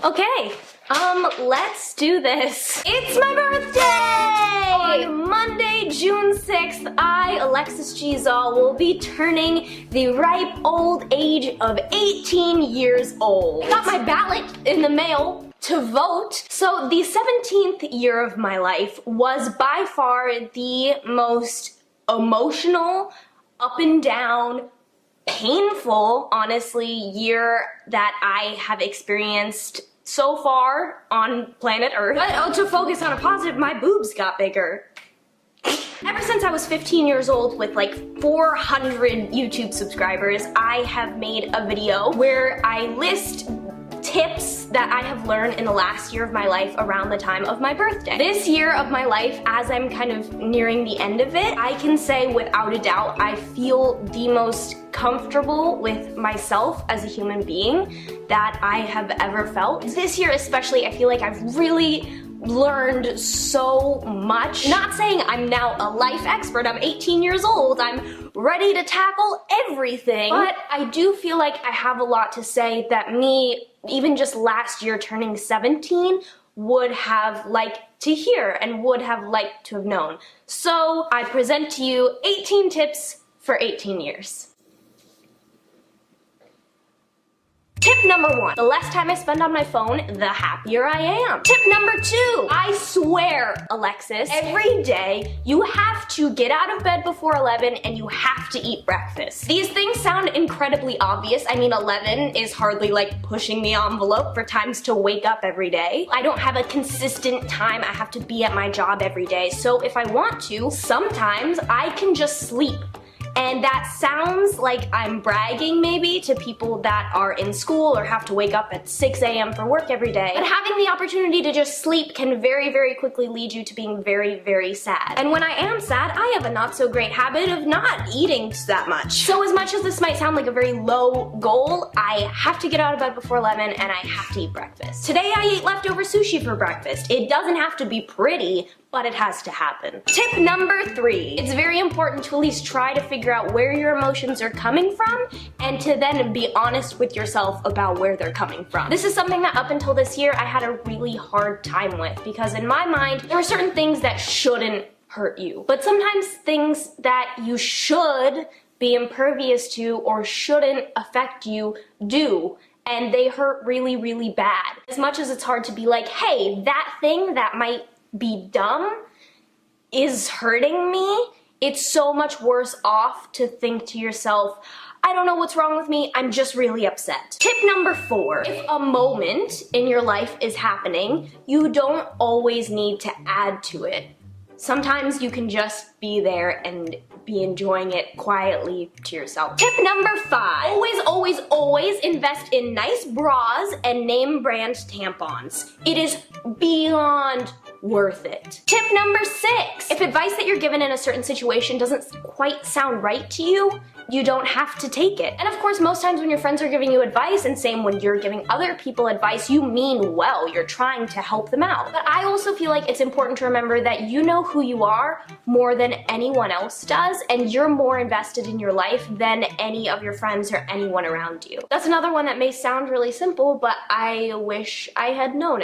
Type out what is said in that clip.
Okay, let's do this. It's my birthday! On Monday, June 6th, I, Alexis G Zall, will be turning the ripe old age of 18 years old. I got my ballot in the mail to vote. So the 17th year of my life was by far the most emotional, up and down, painful, honestly, year that I have experienced so far on planet Earth. But to focus on a positive, my boobs got bigger. Ever since I was 15 years old with like 400 YouTube subscribers, I have made a video where I list tips that I have learned in the last year of my life around the time of my birthday. This year of my life, as I'm kind of nearing the end of it, I can say without a doubt I feel the most comfortable with myself as a human being that I have ever felt. This year especially, I feel like I've really learned so much. Not saying I'm now a life expert, I'm 18 years old, I'm ready to tackle everything, but I do feel like I have a lot to say that me, even just last year turning 17, would have liked to hear and would have liked to have known. So I present to you 18 tips for 18 years. Tip number 1, the less time I spend on my phone, the happier I am. Tip number 2, I swear, Alexis, every day you have to get out of bed before 11 and you have to eat breakfast. These things sound incredibly obvious. I mean, 11 is hardly like pushing the envelope for times to wake up every day. I don't have a consistent time. I have to be at my job every day. So if I want to, sometimes I can just sleep. And that sounds like I'm bragging maybe to people that are in school or have to wake up at 6 a.m. for work every day. But having the opportunity to just sleep can very, very quickly lead you to being very, very sad. And when I am sad, I have a not so great habit of not eating that much. So as much as this might sound like a very low goal, I have to get out of bed before 11 and I have to eat breakfast. Today I ate leftover sushi for breakfast. It doesn't have to be pretty, but it has to happen. Tip number 3, it's very important to at least try to figure out where your emotions are coming from and to then be honest with yourself about where they're coming from. This is something that up until this year I had a really hard time with because in my mind there are certain things that shouldn't hurt you, but sometimes things that you should be impervious to or shouldn't affect you do. And they hurt really, really bad. As much as it's hard to be like, hey, that thing that might be dumb is hurting me, it's so much worse off to think to yourself, I don't know what's wrong with me, I'm just really upset. Tip number 4, if a moment in your life is happening, you don't always need to add to it. Sometimes you can just be there and be enjoying it quietly to yourself. Tip number 5, always, always, always invest in nice bras and name brand tampons. It is beyond worth it. Tip number 6, if advice that you're given in a certain situation doesn't quite sound right to you, you don't have to take it. And of course, most times when your friends are giving you advice, and same when you're giving other people advice, you mean well, you're trying to help them out. But I also feel like it's important to remember that you know who you are more than anyone else does, and you're more invested in your life than any of your friends or anyone around you. That's another one that may sound really simple, but I wish I had known it.